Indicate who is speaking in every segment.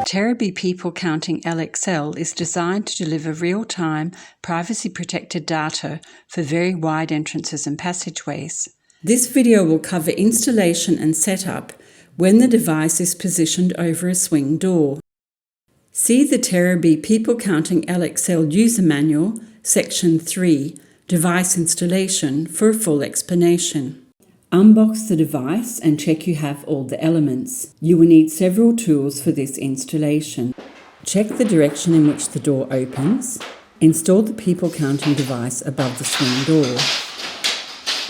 Speaker 1: Terabee People Counting L-XL is designed to deliver real-time, privacy-protected data for very wide entrances and passageways. This video will cover installation and setup when the device is positioned over a swing door. See the Terabee People Counting L-XL User Manual, Section 3, Device Installation for a full explanation. Unbox the device and check you have all the elements. You will need several tools for this installation. Check the direction in which the door opens. Install the people counting device above the swing door.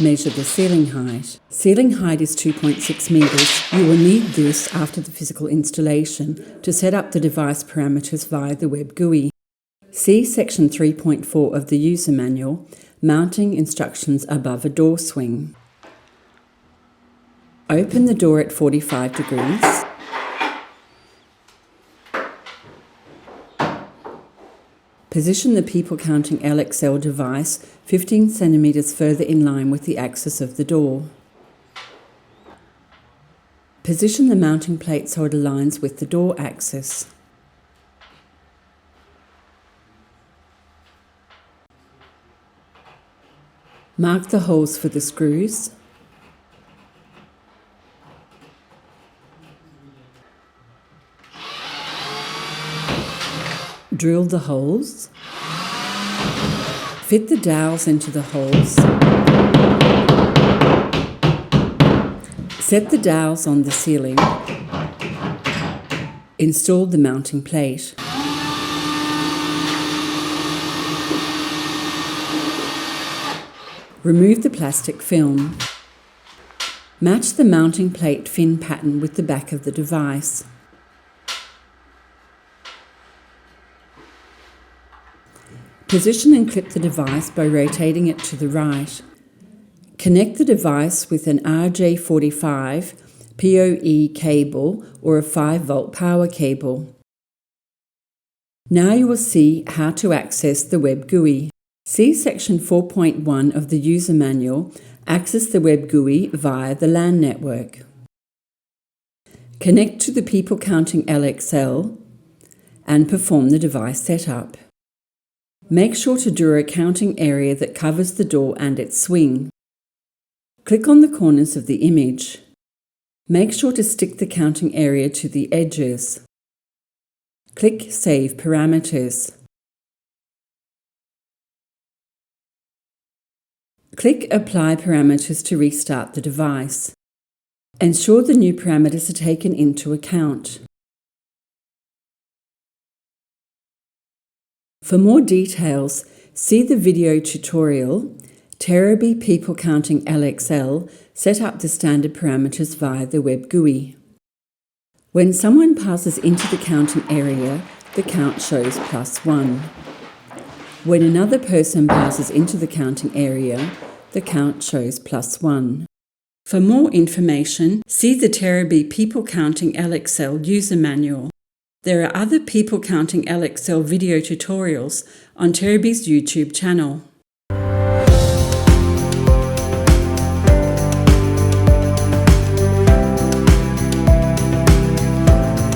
Speaker 1: Measure the ceiling height. Ceiling height is 2.6 meters. You will need this after the physical installation to set up the device parameters via the web GUI. See Section 3.4 of the User Manual, Mounting Instructions above a door swing. Open the door at 45 degrees. Position the People Counting L-XL device 15 centimeters further in line with the axis of the door. Position the mounting plate so it aligns with the door axis. Mark the holes for the screws. Drill the holes. Fit the dowels into the holes. Set the dowels on the ceiling. Install the mounting plate. Remove the plastic film. Match the mounting plate fin pattern with the back of the device. Position and clip the device by rotating it to the right. Connect the device with an RJ45 PoE cable or a 5-volt power cable. Now you will see how to access the web GUI. See Section 4.1 of the User Manual, Access the web GUI via the LAN network. Connect to the People Counting L-XL and perform the device setup. Make sure to draw a counting area that covers the door and its swing. Click on the corners of the image. Make sure to stick the counting area to the edges. Click Save Parameters. Click Apply Parameters to restart the device. Ensure the new parameters are taken into account. For more details, see the video tutorial, Terabee People Counting L-XL set up the standard parameters via the web GUI. When someone passes into the counting area, the count shows +1. When another person passes into the counting area, the count shows +1. For more information, see the Terabee People Counting L-XL User Manual. There are other People Counting L-XL video tutorials on Terabee's YouTube channel.